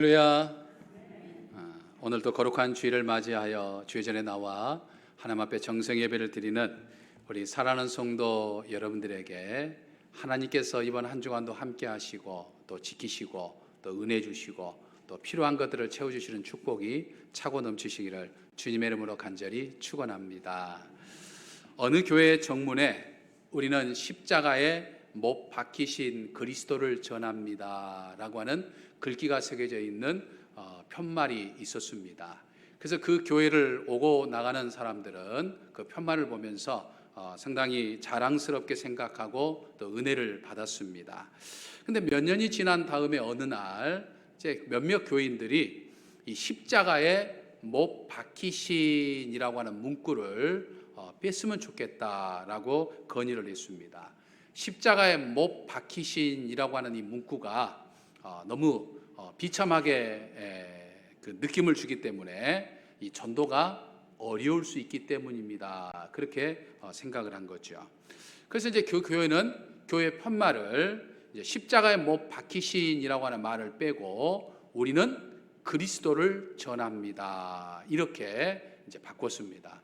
할렐루야. 오늘도 거룩한 주일을 맞이하여 주의 전에 나와 하나님 앞에 정성 예배를 드리는 우리 사랑하는 성도 여러분들에게 하나님께서 이번 한 주간도 함께 하시고 또 지키시고 또 은혜 주시고 또 필요한 것들을 채워주시는 축복이 차고 넘치시기를 주님의 이름으로 간절히 축원합니다. 어느 교회의 정문에 우리는 십자가에 못 박히신 그리스도를 전합니다 라고 하는 글귀가 새겨져 있는 편말이 있었습니다. 그래서 그 교회를 오고 나가는 사람들은 그 편말을 보면서 상당히 자랑스럽게 생각하고 또 은혜를 받았습니다. 근데 몇 년이 지난 다음에 어느 날 이제 몇몇 교인들이 이 십자가에 못 박히신이라고 하는 문구를 뺐으면 좋겠다라고 건의를 했습니다. 십자가에 못 박히신이라고 하는 이 문구가 너무 비참하게 그 느낌을 주기 때문에 이 전도가 어려울 수 있기 때문입니다. 그렇게 생각을 한 거죠. 그래서 이제 그 교회는 교회 편말을 이제 십자가에 못 박히신이라고 하는 말을 빼고 우리는 그리스도를 전합니다. 이렇게 이제 바꿨습니다.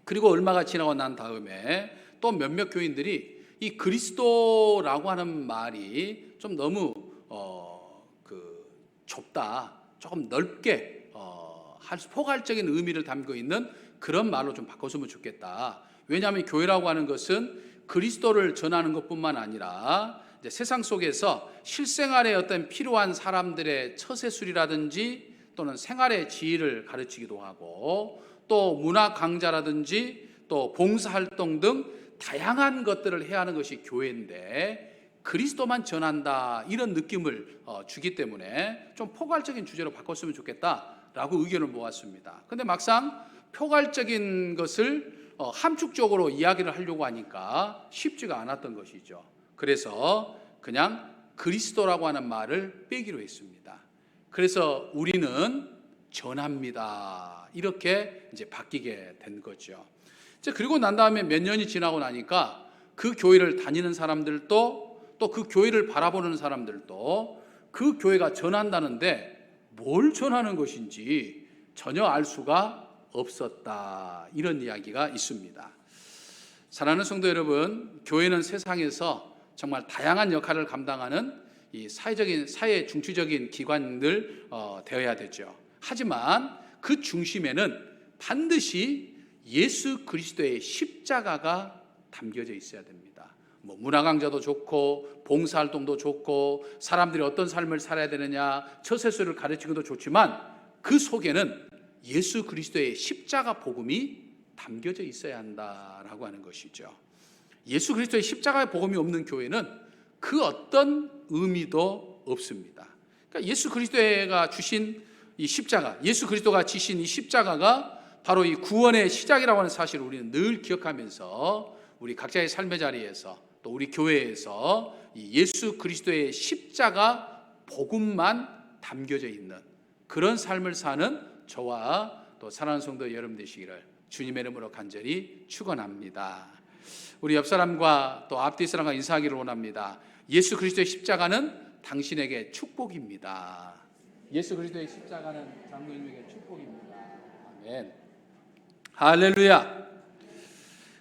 그리고 얼마가 지나고 난 다음에 또 몇몇 교인들이 이 그리스도라고 하는 말이 좀 너무 좁다, 조금 넓게 포괄적인 의미를 담고 있는 그런 말로 좀 바꿨으면 좋겠다. 왜냐하면 교회라고 하는 것은 그리스도를 전하는 것뿐만 아니라 이제 세상 속에서 실생활에 어떤 필요한 사람들의 처세술이라든지 또는 생활의 지혜를 가르치기도 하고 또 문화 강좌라든지 또 봉사활동 등 다양한 것들을 해야 하는 것이 교회인데 그리스도만 전한다 이런 느낌을 주기 때문에 좀 포괄적인 주제로 바꿨으면 좋겠다라고 의견을 모았습니다. 근데 막상 포괄적인 것을 함축적으로 이야기를 하려고 하니까 쉽지가 않았던 것이죠. 그래서 그냥 그리스도라고 하는 말을 빼기로 했습니다. 그래서 우리는 전합니다 이렇게 이제 바뀌게 된 거죠. 그리고 난 다음에 몇 년이 지나고 나니까 그 교회를 다니는 사람들도 또 그 교회를 바라보는 사람들도 그 교회가 전한다는데 뭘 전하는 것인지 전혀 알 수가 없었다 이런 이야기가 있습니다. 사랑하는 성도 여러분, 교회는 세상에서 정말 다양한 역할을 감당하는 이 사회 중추적인 기관들 되어야 되죠. 하지만 그 중심에는 반드시 예수 그리스도의 십자가가 담겨져 있어야 됩니다. 문화 강좌도 좋고 봉사활동도 좋고 사람들이 어떤 삶을 살아야 되느냐 처세술을 가르치기도 좋지만 그 속에는 예수 그리스도의 십자가 복음이 담겨져 있어야 한다라고 하는 것이죠. 예수 그리스도의 십자가의 복음이 없는 교회는 그 어떤 의미도 없습니다. 그러니까 예수 그리스도가 주신 이 십자가, 예수 그리스도가 지신 이 십자가가 바로 이 구원의 시작이라고 하는 사실을 우리는 늘 기억하면서 우리 각자의 삶의 자리에서 또 우리 교회에서 이 예수 그리스도의 십자가 복음만 담겨져 있는 그런 삶을 사는 저와 또 사랑하는 성도 여러분 되시기를 주님의 이름으로 간절히 축원합니다. 우리 옆 사람과 또 앞뒤 사람과 인사하기를 원합니다. 예수 그리스도의 십자가는 당신에게 축복입니다. 예수 그리스도의 십자가는 장로님에게 축복입니다. 아멘. 할렐루야.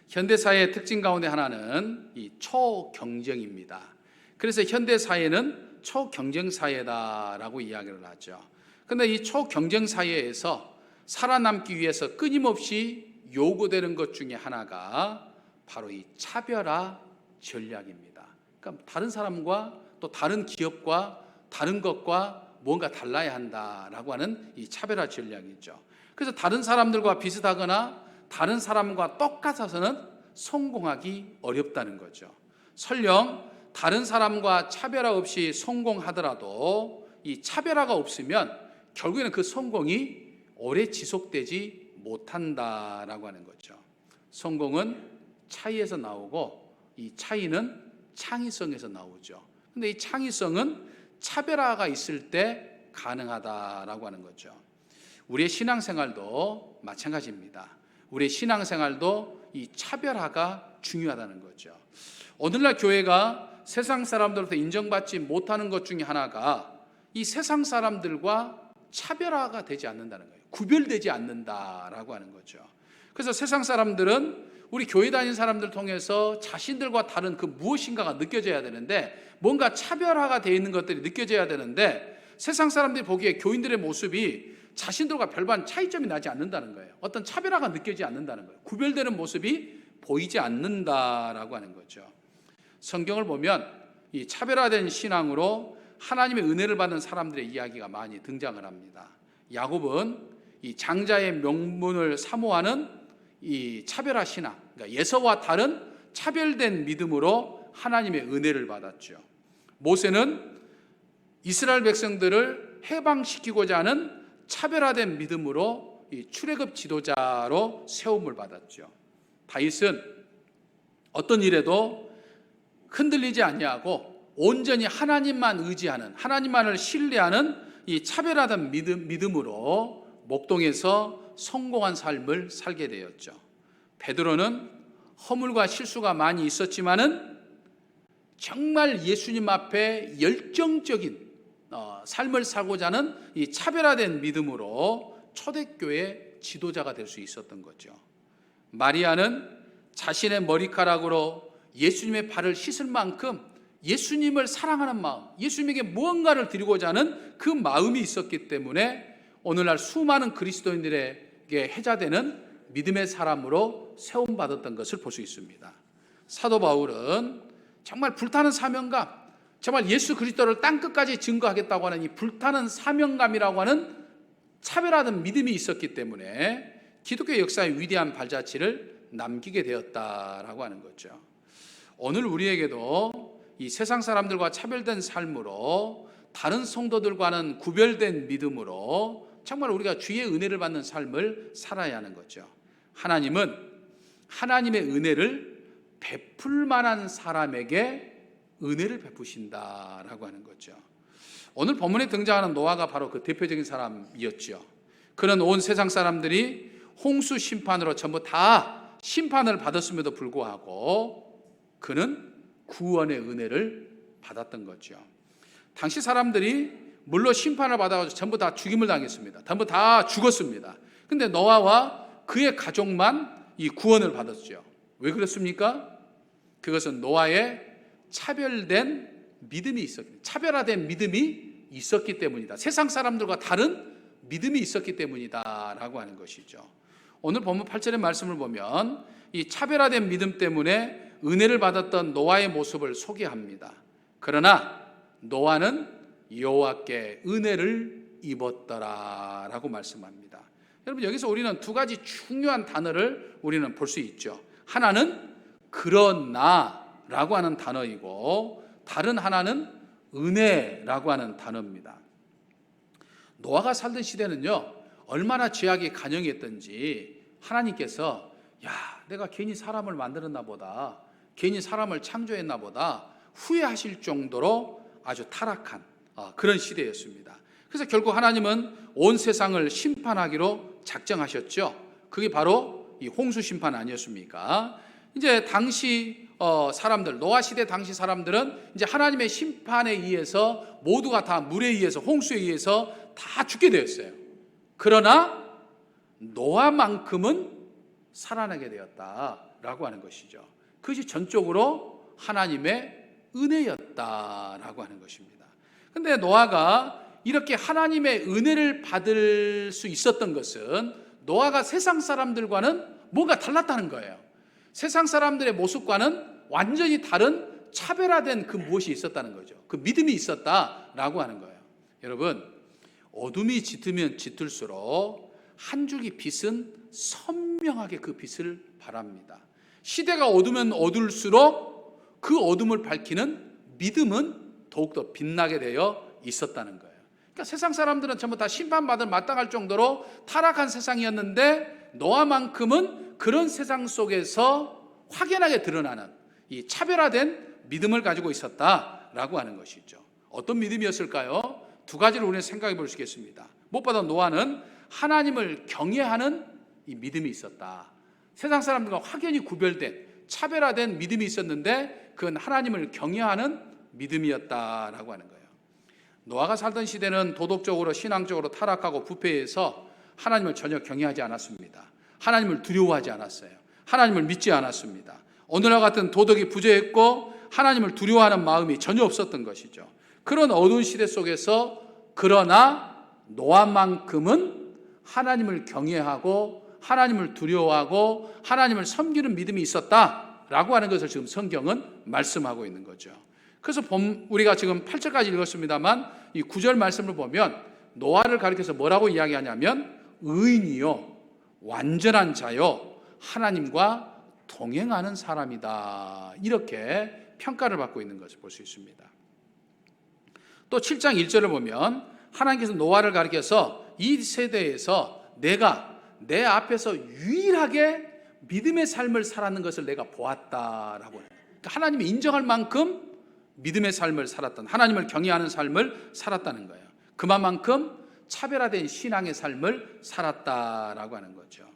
현대사회의 특징 가운데 하나는 이 초경쟁입니다. 그래서 현대사회는 초경쟁사회다라고 이야기를 하죠. 그런데 이 초경쟁사회에서 살아남기 위해서 끊임없이 요구되는 것 중에 하나가 바로 이 차별화 전략입니다. 그러니까 다른 사람과 또 다른 기업과 다른 것과 뭔가 달라야 한다라고 하는 이 차별화 전략이죠. 그래서 다른 사람들과 비슷하거나 다른 사람과 똑같아서는 성공하기 어렵다는 거죠. 설령 다른 사람과 차별화 없이 성공하더라도 이 차별화가 없으면 결국에는 그 성공이 오래 지속되지 못한다라고 하는 거죠. 성공은 차이에서 나오고 이 차이는 창의성에서 나오죠. 근데 이 창의성은 차별화가 있을 때 가능하다라고 하는 거죠. 우리의 신앙생활도 마찬가지입니다. 우리의 신앙생활도 이 차별화가 중요하다는 거죠. 오늘날 교회가 세상 사람들로부터 인정받지 못하는 것 중에 하나가 이 세상 사람들과 차별화가 되지 않는다는 거예요. 구별되지 않는다라고 하는 거죠. 그래서 세상 사람들은 우리 교회 다니는 사람들 통해서 자신들과 다른 그 무엇인가가 느껴져야 되는데, 뭔가 차별화가 되어 있는 것들이 느껴져야 되는데, 세상 사람들이 보기에 교인들의 모습이 자신들과 별반 차이점이 나지 않는다는 거예요. 어떤 차별화가 느껴지지 않는다는 거예요. 구별되는 모습이 보이지 않는다라고 하는 거죠. 성경을 보면 이 차별화된 신앙으로 하나님의 은혜를 받는 사람들의 이야기가 많이 등장을 합니다. 야곱은 이 장자의 명분을 사모하는 이 차별화 신앙, 그러니까 예서와 다른 차별된 믿음으로 하나님의 은혜를 받았죠. 모세는 이스라엘 백성들을 해방시키고자 하는 차별화된 믿음으로 이 출애굽 지도자로 세움을 받았죠. 다윗은 어떤 일에도 흔들리지 아니하고 온전히 하나님만 의지하는, 하나님만을 신뢰하는 이 차별화된 믿음으로 목동에서 성공한 삶을 살게 되었죠. 베드로는 허물과 실수가 많이 있었지만은 정말 예수님 앞에 열정적인 삶을 살고자 하는 이 차별화된 믿음으로 초대교회 지도자가 될 수 있었던 거죠. 마리아는 자신의 머리카락으로 예수님의 발을 씻을 만큼 예수님을 사랑하는 마음, 예수님에게 무언가를 드리고자 하는 그 마음이 있었기 때문에 오늘날 수많은 그리스도인들에게 해자되는 믿음의 사람으로 세움받았던 것을 볼 수 있습니다. 사도 바울은 정말 불타는 사명감, 정말 예수 그리스도를 땅끝까지 증거하겠다고 하는 이 불타는 사명감이라고 하는 차별화된 믿음이 있었기 때문에 기독교 역사의 위대한 발자취를 남기게 되었다라고 하는 거죠. 오늘 우리에게도 이 세상 사람들과 차별된 삶으로, 다른 성도들과는 구별된 믿음으로 정말 우리가 주의 은혜를 받는 삶을 살아야 하는 거죠. 하나님은 하나님의 은혜를 베풀 만한 사람에게 은혜를 베푸신다라고 하는 거죠. 오늘 본문에 등장하는 노아가 바로 그 대표적인 사람이었죠. 그는 온 세상 사람들이 홍수 심판으로 전부 다 심판을 받았음에도 불구하고 그는 구원의 은혜를 받았던 거죠. 당시 사람들이 물로 심판을 받아가지고 전부 다 죽임을 당했습니다. 전부 다 죽었습니다. 근데 노아와 그의 가족만 이 구원을 받았죠. 왜 그렇습니까? 그것은 노아의 차별된 믿음이 차별화된 믿음이 있었기 때문이다. 세상 사람들과 다른 믿음이 있었기 때문이다라고 하는 것이죠. 오늘 본문 8절의 말씀을 보면 이 차별화된 믿음 때문에 은혜를 받았던 노아의 모습을 소개합니다. 그러나 노아는 여호와께 은혜를 입었더라라고 말씀합니다. 여러분, 여기서 우리는 두 가지 중요한 단어를 우리는 볼 수 있죠. 하나는 그러나라고 하는 단어이고, 다른 하나는 은혜라고 하는 단어입니다. 노아가 살던 시대는요, 얼마나 죄악이 간영했던지 하나님께서 내가 괜히 사람을 만들었나 보다, 괜히 사람을 창조했나 보다 후회하실 정도로 아주 타락한 그런 시대였습니다. 그래서 결국 하나님은 온 세상을 심판하기로 작정하셨죠. 그게 바로 이 홍수 심판 아니었습니까? 이제 당시 사람들, 노아 시대 당시 사람들은 이제 하나님의 심판에 의해서 모두가 다 물에 의해서, 홍수에 의해서 다 죽게 되었어요. 그러나 노아만큼은 살아나게 되었다라고 하는 것이죠. 그것이 전적으로 하나님의 은혜였다라고 하는 것입니다. 근데 노아가 이렇게 하나님의 은혜를 받을 수 있었던 것은 노아가 세상 사람들과는 뭔가 달랐다는 거예요. 세상 사람들의 모습과는 완전히 다른 차별화된 그 무엇이 있었다는 거죠. 그 믿음이 있었다라고 하는 거예요. 여러분, 어둠이 짙으면 짙을수록 한 줄기 빛은 선명하게 그 빛을 발합니다. 시대가 어두면 어둘수록 그 어둠을 밝히는 믿음은 더욱더 빛나게 되어 있었다는 거예요. 그러니까 세상 사람들은 전부 다 심판받을 마땅할 정도로 타락한 세상이었는데 노아만큼은 그런 세상 속에서 확연하게 드러나는 이 차별화된 믿음을 가지고 있었다라고 하는 것이죠. 어떤 믿음이었을까요? 두 가지를 우리는 생각해 볼 수 있겠습니다. 무엇보다 노아는 하나님을 경외하는 이 믿음이 있었다. 세상 사람들과 확연히 구별된 차별화된 믿음이 있었는데 그건 하나님을 경외하는 믿음이었다라고 하는 거예요. 노아가 살던 시대는 도덕적으로 신앙적으로 타락하고 부패해서 하나님을 전혀 경외하지 않았습니다. 하나님을 두려워하지 않았어요. 하나님을 믿지 않았습니다. 오늘과 같은 도덕이 부재했고 하나님을 두려워하는 마음이 전혀 없었던 것이죠. 그런 어두운 시대 속에서 그러나 노아만큼은 하나님을 경외하고 하나님을 두려워하고 하나님을 섬기는 믿음이 있었다라고 하는 것을 지금 성경은 말씀하고 있는 거죠. 그래서 우리가 지금 8절까지 읽었습니다만 이 9절 말씀을 보면 노아를 가리켜서 뭐라고 이야기하냐면 의인이요 완전한 자요 하나님과 동행하는 사람이다, 이렇게 평가를 받고 있는 것을 볼 수 있습니다. 또 7장 1절을 보면 하나님께서 노아를 가리켜서 이 세대에서 내가 내 앞에서 유일하게 믿음의 삶을 살았는 것을 내가 보았다라고 해요. 그러니까 하나님이 인정할 만큼 믿음의 삶을 살았던, 하나님을 경외하는 삶을 살았다는 거예요. 그만큼 차별화된 신앙의 삶을 살았다라고 하는 거죠.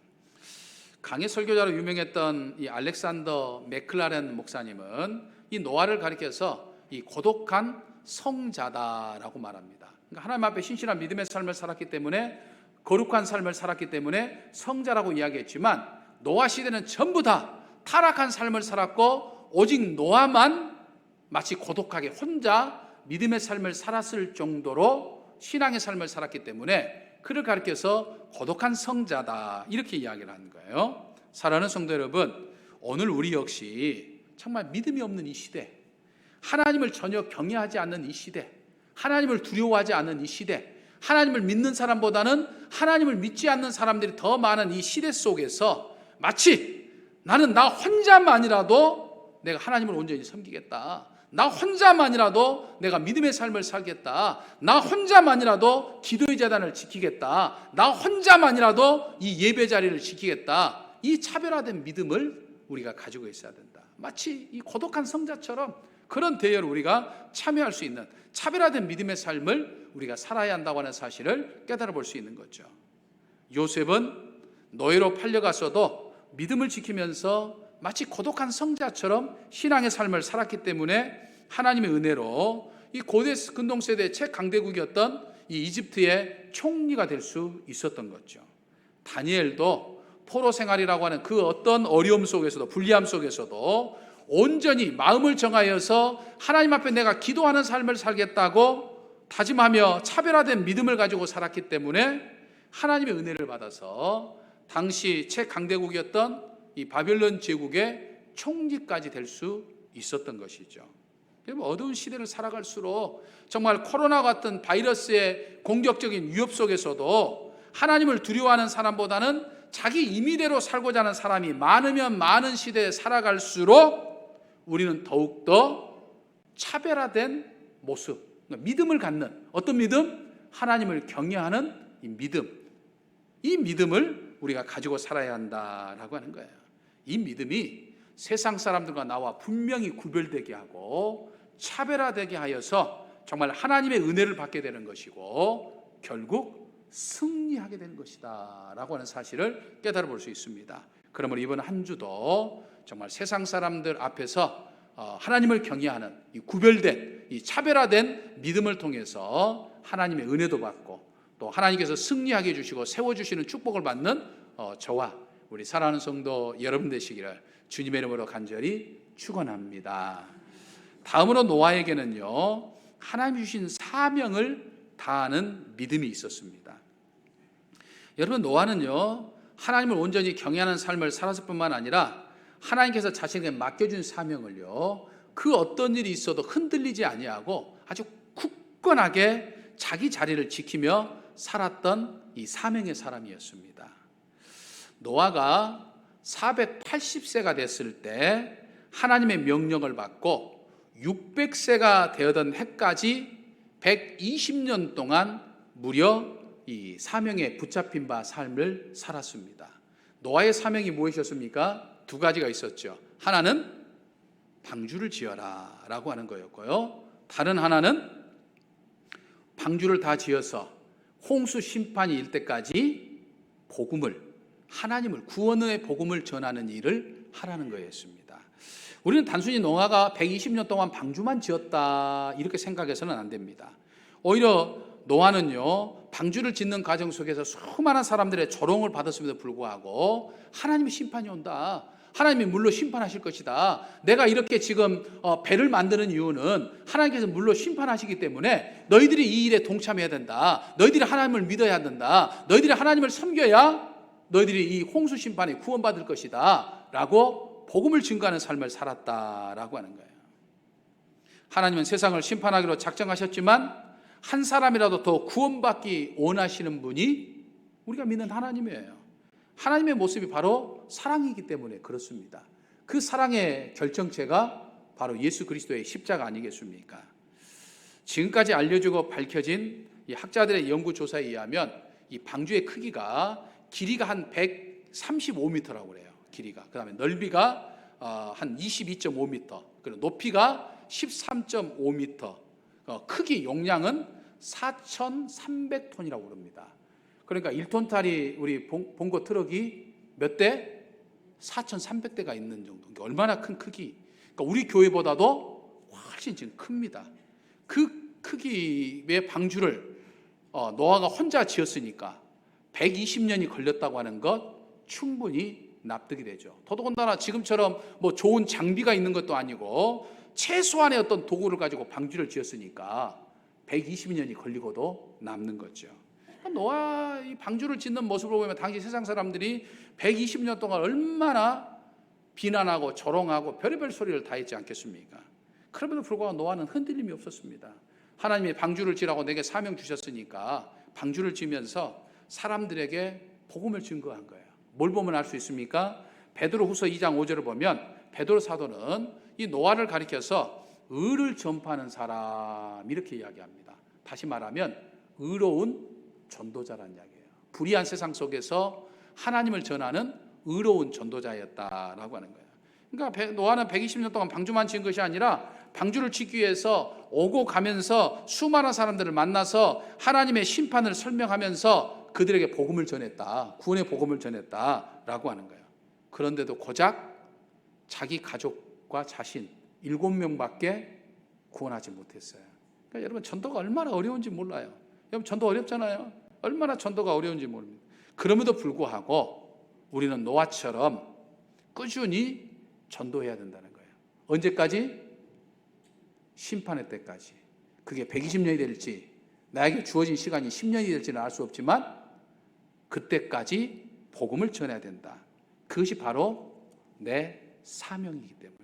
강해 설교자로 유명했던 이 알렉산더 맥클라렌 목사님은 이 노아를 가리켜서 이 고독한 성자다라고 말합니다. 그러니까 하나님 앞에 신실한 믿음의 삶을 살았기 때문에, 거룩한 삶을 살았기 때문에 성자라고 이야기했지만 노아 시대는 전부 다 타락한 삶을 살았고 오직 노아만 마치 고독하게 혼자 믿음의 삶을 살았을 정도로 신앙의 삶을 살았기 때문에 그를 가리켜서 고독한 성자다, 이렇게 이야기를 하는 거예요. 사랑하는 성도 여러분, 오늘 우리 역시 정말 믿음이 없는 이 시대, 하나님을 전혀 경외하지 않는 이 시대, 하나님을 두려워하지 않는 이 시대, 하나님을 믿는 사람보다는 하나님을 믿지 않는 사람들이 더 많은 이 시대 속에서 마치 나는 나 혼자만이라도 내가 하나님을 온전히 섬기겠다, 나 혼자만이라도 내가 믿음의 삶을 살겠다, 나 혼자만이라도 기도의 재단을 지키겠다, 나 혼자만이라도 이 예배 자리를 지키겠다, 이 차별화된 믿음을 우리가 가지고 있어야 된다. 마치 이 고독한 성자처럼 그런 대열을 우리가 참여할 수 있는 차별화된 믿음의 삶을 우리가 살아야 한다고 하는 사실을 깨달아 볼 수 있는 거죠. 요셉은 노예로 팔려갔어도 믿음을 지키면서 마치 고독한 성자처럼 신앙의 삶을 살았기 때문에 하나님의 은혜로 이 고대 근동세대 최강대국이었던 이 이집트의 총리가 될 수 있었던 거죠. 다니엘도 포로 생활이라고 하는 그 어떤 어려움 속에서도, 불리함 속에서도 온전히 마음을 정하여서 하나님 앞에 내가 기도하는 삶을 살겠다고 다짐하며 차별화된 믿음을 가지고 살았기 때문에 하나님의 은혜를 받아서 당시 최강대국이었던 이 바벨론 제국의 총리까지 될 수 있었던 것이죠. 어두운 시대를 살아갈수록 정말 코로나 같은 바이러스의 공격적인 위협 속에서도 하나님을 두려워하는 사람보다는 자기 임의대로 살고자 하는 사람이 많으면 많은 시대에 살아갈수록 우리는 더욱더 차별화된 모습, 믿음을 갖는, 어떤 믿음? 하나님을 경외하는 이 믿음, 이 믿음을 우리가 가지고 살아야 한다라고 하는 거예요. 이 믿음이 세상 사람들과 나와 분명히 구별되게 하고 차별화되게 하여서 정말 하나님의 은혜를 받게 되는 것이고 결국 승리하게 되는 것이다 라고 하는 사실을 깨달아 볼 수 있습니다. 그러므로 이번 한 주도 정말 세상 사람들 앞에서 하나님을 경외하는 이 구별된, 이 차별화된 믿음을 통해서 하나님의 은혜도 받고 또 하나님께서 승리하게 해주시고 세워주시는 축복을 받는 저와 우리 사랑하는 성도 여러분 되시기를 주님의 이름으로 간절히 축원합니다. 다음으로 노아에게는요, 하나님이 주신 사명을 다하는 믿음이 있었습니다. 여러분, 노아는요, 하나님을 온전히 경외하는 삶을 살았을 뿐만 아니라 하나님께서 자신에게 맡겨준 사명을요, 그 어떤 일이 있어도 흔들리지 아니하고 아주 굳건하게 자기 자리를 지키며 살았던 이 사명의 사람이었습니다. 노아가 480세가 됐을 때 하나님의 명령을 받고 600세가 되어던 해까지 120년 동안 무려 이 사명에 붙잡힌 바 삶을 살았습니다. 노아의 사명이 무엇이었습니까? 두 가지가 있었죠. 하나는 방주를 지어라 라고 하는 거였고요, 다른 하나는 방주를 다 지어서 홍수 심판이 일 때까지 복음을, 하나님을, 구원의 복음을 전하는 일을 하라는 거였습니다. 우리는 단순히 노아가 120년 동안 방주만 지었다 이렇게 생각해서는 안 됩니다. 오히려 노아는요, 방주를 짓는 과정 속에서 수많은 사람들의 조롱을 받았음에도 불구하고 하나님의 심판이 온다, 하나님이 물로 심판하실 것이다, 내가 이렇게 지금 배를 만드는 이유는 하나님께서 물로 심판하시기 때문에 너희들이 이 일에 동참해야 된다, 너희들이 하나님을 믿어야 된다, 너희들이 하나님을 섬겨야 너희들이 이 홍수 심판에 구원받을 것이다 라고 복음을 증거하는 삶을 살았다라고 하는 거예요. 하나님은 세상을 심판하기로 작정하셨지만 한 사람이라도 더 구원받기 원하시는 분이 우리가 믿는 하나님이에요. 하나님의 모습이 바로 사랑이기 때문에 그렇습니다. 그 사랑의 결정체가 바로 예수 그리스도의 십자가 아니겠습니까? 지금까지 알려지고 밝혀진 이 학자들의 연구조사에 의하면 이 방주의 크기가 길이가 한 135m라고 그래요. 길이가. 그 다음에 넓이가 한 22.5m, 그리고 높이가 13.5m, 크기 용량은 4,300톤이라고 그럽니다. 그러니까 1톤짜리 우리 봉고 트럭이 몇 대? 4,300대가 있는 정도. 얼마나 큰 크기. 그러니까 우리 교회보다도 훨씬 지금 큽니다. 그 크기의 방주를 노아가 혼자 지었으니까 120년이 걸렸다고 하는 것 충분히 납득이 되죠. 더더군다나 지금처럼 뭐 좋은 장비가 있는 것도 아니고 최소한의 어떤 도구를 가지고 방주를 지었으니까 120년이 걸리고도 남는 거죠. 노아 이 방주를 짓는 모습을 보면 당시 세상 사람들이 120년 동안 얼마나 비난하고 조롱하고 별의별 소리를 다 했지 않겠습니까? 그럼에도 불구하고 노아는 흔들림이 없었습니다. 하나님이 방주를 지라고 내게 사명 주셨으니까 방주를 지면서 사람들에게 복음을 증거한 거예요. 뭘 보면 알 수 있습니까? 베드로후서 2장 5절을 보면 베드로 사도는 이 노아를 가리켜서 의를 전파하는 사람 이렇게 이야기합니다. 다시 말하면 의로운 전도자란 이야기예요. 불의한 세상 속에서 하나님을 전하는 의로운 전도자였다라고 하는 거예요. 그러니까 노아는 120년 동안 방주만 지은 것이 아니라 방주를 짓기 위해서 오고 가면서 수많은 사람들을 만나서 하나님의 심판을 설명하면서 그들에게 복음을 전했다, 구원의 복음을 전했다라고 하는 거예요. 그런데도 고작 자기 가족과 자신 7명밖에 구원하지 못했어요. 그러니까 여러분 전도가 얼마나 어려운지 몰라요. 여러분 전도 어렵잖아요. 얼마나 전도가 어려운지 모릅니다. 그럼에도 불구하고 우리는 노아처럼 꾸준히 전도해야 된다는 거예요. 언제까지? 심판의 때까지. 그게 120년이 될지 나에게 주어진 시간이 10년이 될지는 알 수 없지만 그때까지 복음을 전해야 된다. 그것이 바로 내 사명이기 때문에.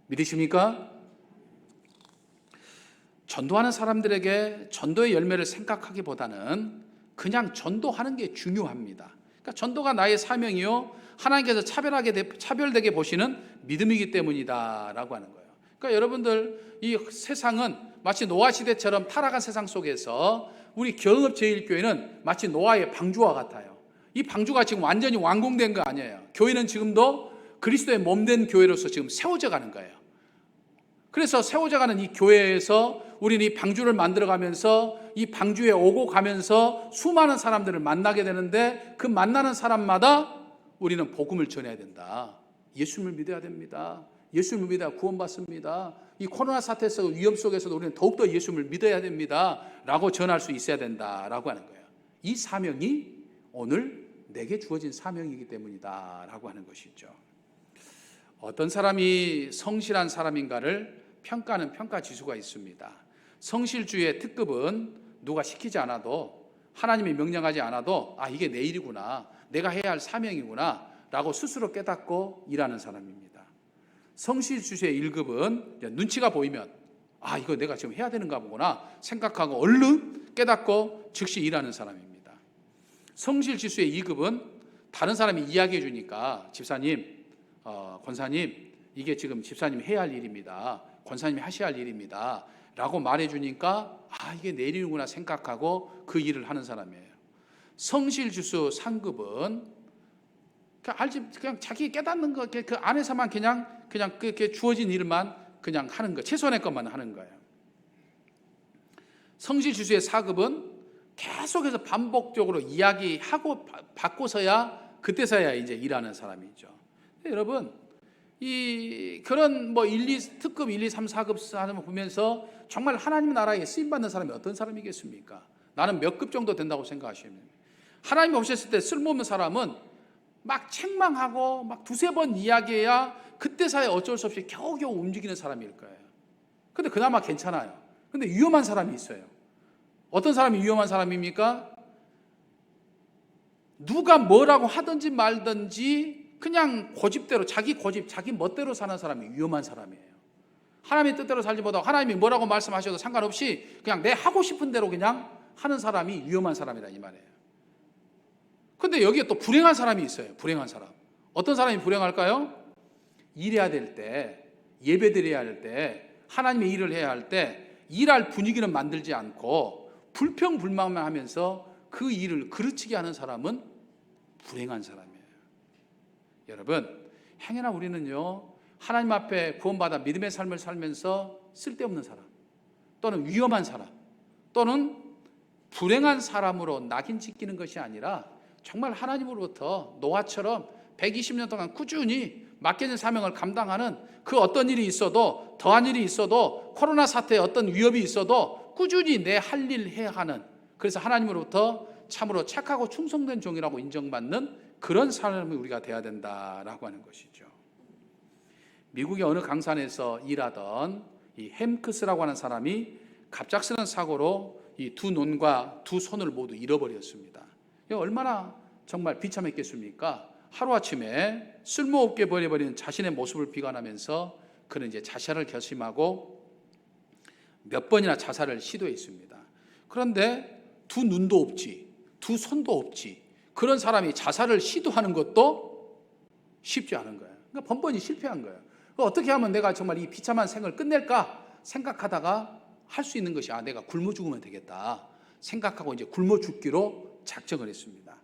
믿으십니까? 전도하는 사람들에게 전도의 열매를 생각하기보다는 그냥 전도하는 게 중요합니다. 그러니까 전도가 나의 사명이요, 하나님께서 차별되게 보시는 믿음이기 때문이다라고 하는 거예요. 그러니까 여러분들 이 세상은 마치 노아 시대처럼 타락한 세상 속에서 우리 경업제일교회는 마치 노아의 방주와 같아요. 이 방주가 지금 완전히 완공된 거 아니에요. 교회는 지금도 그리스도의 몸된 교회로서 지금 세워져 가는 거예요. 그래서 세워져 가는 이 교회에서 우리는 이 방주를 만들어가면서 이 방주에 오고 가면서 수많은 사람들을 만나게 되는데 그 만나는 사람마다 우리는 복음을 전해야 된다. 예수님을 믿어야 됩니다. 예수님을 믿어야 구원받습니다. 이 코로나 사태 속 위험 속에서도 우리는 더욱더 예수님을 믿어야 됩니다. 라고 전할 수 있어야 된다라고 하는 거예요. 이 사명이 오늘 내게 주어진 사명이기 때문이다 라고 하는 것이죠. 어떤 사람이 성실한 사람인가를 평가하는 평가지수가 있습니다. 성실주의의 특급은 누가 시키지 않아도, 하나님이 명령하지 않아도 이게 내 일이구나, 내가 해야 할 사명이구나 라고 스스로 깨닫고 일하는 사람입니다. 성실주의의 1급은 눈치가 보이면 이거 내가 지금 해야 되는가 보구나 생각하고 얼른 깨닫고 즉시 일하는 사람입니다. 성실지수의 2급은 다른 사람이 이야기해 주니까 집사님, 권사님, 이게 지금 집사님이 해야 할 일입니다, 권사님이 하셔야 할 일입니다 라고 말해주니까 이게 내 일이구나 생각하고 그 일을 하는 사람이에요. 성실지수 3급은 그냥 자기 깨닫는 거, 그 안에서만 그냥 그 주어진 일만 그냥 하는 거, 최소한의 것만 하는 거예요. 성실지수의 4급은 계속해서 반복적으로 이야기하고 바꿔서야 그때서야 이제 일하는 사람이죠. 여러분, 그런 뭐 특급 1, 2, 3, 4급 사람을 보면서 정말 하나님 나라에 쓰임받는 사람이 어떤 사람이겠습니까? 나는 몇 급 정도 된다고 생각하시면 하나님 보셨을 때 쓸모없는 사람은 막 책망하고 막 두세 번 이야기해야 그때사야 어쩔 수 없이 겨우겨우 움직이는 사람일 거예요. 근데 그나마 괜찮아요. 근데 위험한 사람이 있어요. 어떤 사람이 위험한 사람입니까? 누가 뭐라고 하든지 말든지 그냥 고집대로 자기 멋대로 사는 사람이 위험한 사람이에요. 하나님의 뜻대로 살지 못하고 하나님이 뭐라고 말씀하셔도 상관없이 그냥 내 하고 싶은 대로 그냥 하는 사람이 위험한 사람이다 이 말이에요. 근데 여기에 또 불행한 사람이 있어요. 불행한 사람. 어떤 사람이 불행할까요? 일해야 될 때, 예배드려야 할 때, 하나님의 일을 해야 할 때 일할 분위기는 만들지 않고 불평불만만 하면서 그 일을 그르치게 하는 사람은 불행한 사람이에요. 여러분, 행여나 우리는요, 하나님 앞에 구원받아 믿음의 삶을 살면서 쓸데없는 사람, 또는 위험한 사람, 또는 불행한 사람으로 낙인 찍히는 것이 아니라 정말 하나님으로부터 노아처럼 120년 동안 꾸준히 맡겨진 사명을 감당하는 그 어떤 일이 있어도, 더한 일이 있어도, 코로나 사태에 어떤 위협이 있어도 꾸준히 내 할 일 해야 하는, 그래서 하나님으로부터 참으로 착하고 충성된 종이라고 인정받는 그런 사람이 우리가 돼야 된다라고 하는 것이죠. 미국의 어느 강산에서 일하던 이 햄크스라고 하는 사람이 갑작스런 사고로 이 두 눈과 두 손을 모두 잃어버렸습니다. 얼마나 정말 비참했겠습니까? 하루아침에 쓸모없게 버려버린 자신의 모습을 비관하면서 그는 이제 자살을 결심하고 몇 번이나 자살을 시도했습니다. 그런데 두 눈도 없지, 두 손도 없지, 그런 사람이 자살을 시도하는 것도 쉽지 않은 거예요. 그러니까 번번이 실패한 거예요. 어떻게 하면 내가 정말 이 비참한 생을 끝낼까 생각하다가 할 수 있는 것이 내가 굶어 죽으면 되겠다 생각하고 이제 굶어 죽기로 작정을 했습니다.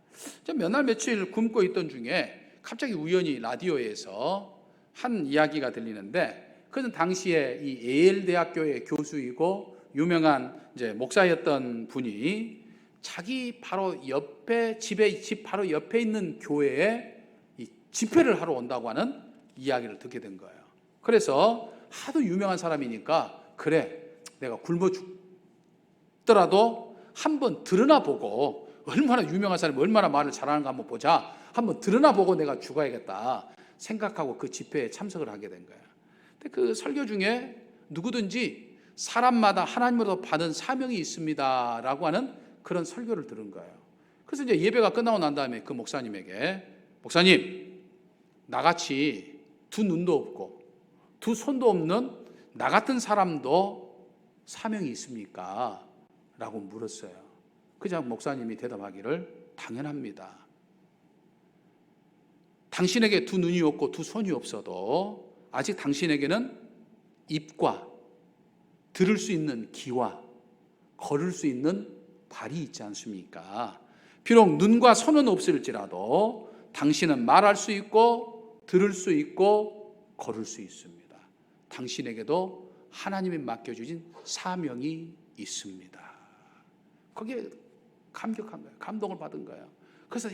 몇 날 며칠 굶고 있던 중에 갑자기 우연히 라디오에서 한 이야기가 들리는데, 그는 당시에 이 예일 대학교의 교수이고 유명한 이제 목사였던 분이 자기 바로 옆에 집 바로 옆에 있는 교회에 이 집회를 하러 온다고 하는 이야기를 듣게 된 거예요. 그래서 하도 유명한 사람이니까 그래, 내가 굶어 죽더라도 한번 들으나 보고, 얼마나 유명한 사람이 얼마나 말을 잘하는가 한번 보자, 한번 들으나 보고 내가 죽어야겠다 생각하고 그 집회에 참석을 하게 된 거예요. 근데 그 설교 중에 누구든지 사람마다 하나님으로부터 받은 사명이 있습니다 라고 하는 그런 설교를 들은 거예요. 그래서 이제 예배가 끝나고 난 다음에 그 목사님에게, 목사님, 나같이 두 눈도 없고 두 손도 없는 나 같은 사람도 사명이 있습니까? 라고 물었어요. 그저 목사님이 대답하기를, 당연합니다. 당신에게 두 눈이 없고 두 손이 없어도 아직 당신에게는 입과 들을 수 있는 귀와 걸을 수 있는 발이 있지 않습니까? 비록 눈과 손은 없을지라도 당신은 말할 수 있고 들을 수 있고 걸을 수 있습니다. 당신에게도 하나님이 맡겨주신 사명이 있습니다. 거기에 감격한 거예요. 감동을 받은 거예요. 그래서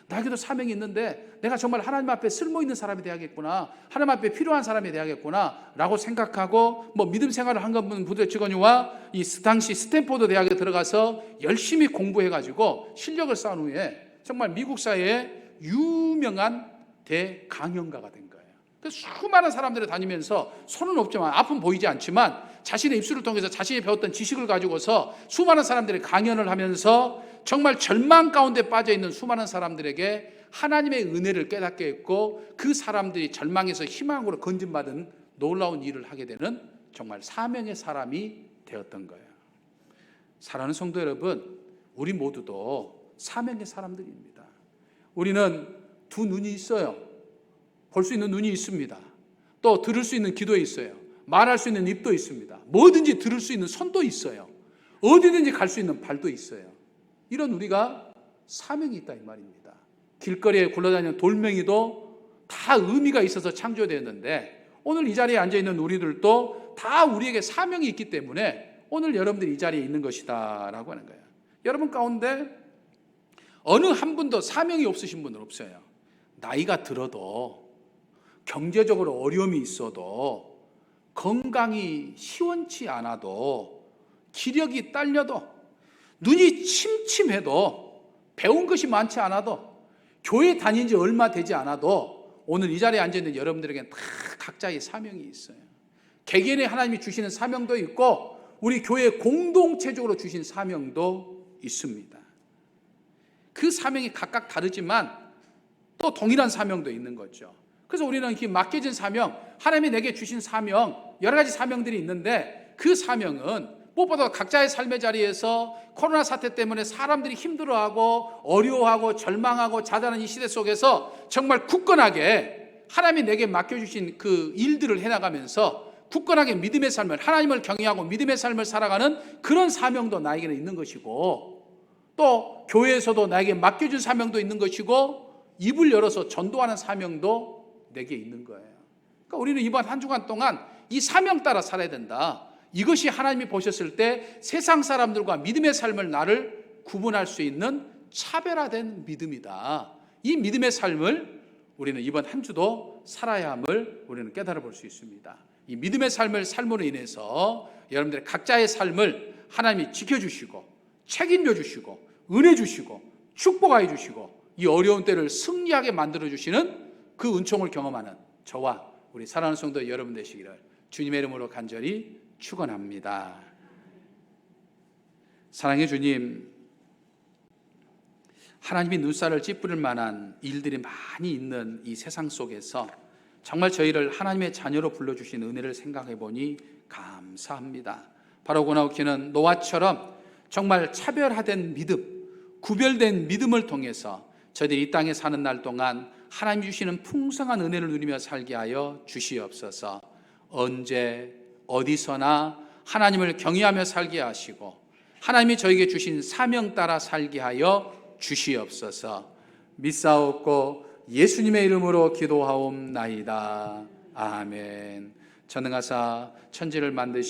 나에게도 사명이 있는데 내가 정말 하나님 앞에 쓸모있는 사람이 돼야겠구나, 하나님 앞에 필요한 사람이 돼야겠구나 라고 생각하고, 믿음 생활을 한 건 부대직원이와 이 당시 스탠포드 대학에 들어가서 열심히 공부해가지고 실력을 쌓은 후에 정말 미국 사회에 유명한 대강연가가 된 거예요. 수많은 사람들이 다니면서 손은 없지만, 앞은 보이지 않지만 자신의 입술을 통해서 자신이 배웠던 지식을 가지고서 수많은 사람들이 강연을 하면서 정말 절망 가운데 빠져있는 수많은 사람들에게 하나님의 은혜를 깨닫게 했고, 그 사람들이 절망에서 희망으로 건진받은 놀라운 일을 하게 되는 정말 사명의 사람이 되었던 거예요. 사랑하는 성도 여러분, 우리 모두도 사명의 사람들입니다. 우리는 두 눈이 있어요. 볼 수 있는 눈이 있습니다. 또 들을 수 있는 귀도 있어요. 말할 수 있는 입도 있습니다. 뭐든지 들을 수 있는 손도 있어요. 어디든지 갈 수 있는 발도 있어요. 이런 우리가 사명이 있다 이 말입니다. 길거리에 굴러다니는 돌멩이도 다 의미가 있어서 창조되었는데, 오늘 이 자리에 앉아있는 우리들도 다 우리에게 사명이 있기 때문에 오늘 여러분들이 이 자리에 있는 것이다 라고 하는 거예요. 여러분 가운데 어느 한 분도 사명이 없으신 분은 없어요. 나이가 들어도 경제적으로 어려움이 있어도, 건강이 시원치 않아도, 기력이 딸려도, 눈이 침침해도, 배운 것이 많지 않아도, 교회 다닌 지 얼마 되지 않아도 오늘 이 자리에 앉아있는 여러분들에게는 다 각자의 사명이 있어요. 개개인의 하나님이 주시는 사명도 있고 우리 교회 공동체적으로 주신 사명도 있습니다. 그 사명이 각각 다르지만 또 동일한 사명도 있는 거죠. 그래서 우리는 이 맡겨진 사명, 하나님이 내게 주신 사명, 여러 가지 사명들이 있는데 그 사명은 무엇보다 각자의 삶의 자리에서 코로나 사태 때문에 사람들이 힘들어하고 어려워하고 절망하고 자잘한 이 시대 속에서 정말 굳건하게 하나님이 내게 맡겨주신 그 일들을 해나가면서 굳건하게 믿음의 삶을, 하나님을 경외하고 믿음의 삶을 살아가는 그런 사명도 나에게는 있는 것이고, 또 교회에서도 나에게 맡겨준 사명도 있는 것이고, 입을 열어서 전도하는 사명도 내게 있는 거예요. 그러니까 우리는 이번 한 주간 동안 이 사명 따라 살아야 된다. 이것이 하나님이 보셨을 때 세상 사람들과 믿음의 삶을 나를 구분할 수 있는 차별화된 믿음이다. 이 믿음의 삶을 우리는 이번 한 주도 살아야 함을 우리는 깨달아 볼 수 있습니다. 이 믿음의 삶을 삶으로 인해서 여러분들의 각자의 삶을 하나님이 지켜주시고 책임져 주시고 은혜 주시고 축복하여 주시고 이 어려운 때를 승리하게 만들어 주시는 그 은총을 경험하는 저와 우리 사랑하는 성도 여러분 되시기를 주님의 이름으로 간절히 축원합니다. 사랑의 주님, 하나님이 눈살을 찌푸릴 만한 일들이 많이 있는 이 세상 속에서 정말 저희를 하나님의 자녀로 불러주신 은혜를 생각해 보니 감사합니다. 바로 고나우키는 노아처럼 정말 차별화된 믿음, 구별된 믿음을 통해서 저희들이 이 땅에 사는 날 동안 하나님 주시는 풍성한 은혜를 누리며 살게 하여 주시옵소서. 언제 어디서나 하나님을 경외하며 살게 하시고 하나님이 저에게 주신 사명 따라 살게 하여 주시옵소서. 믿사옵고 예수님의 이름으로 기도하옵나이다. 아멘. 전능하사 천지를 만드시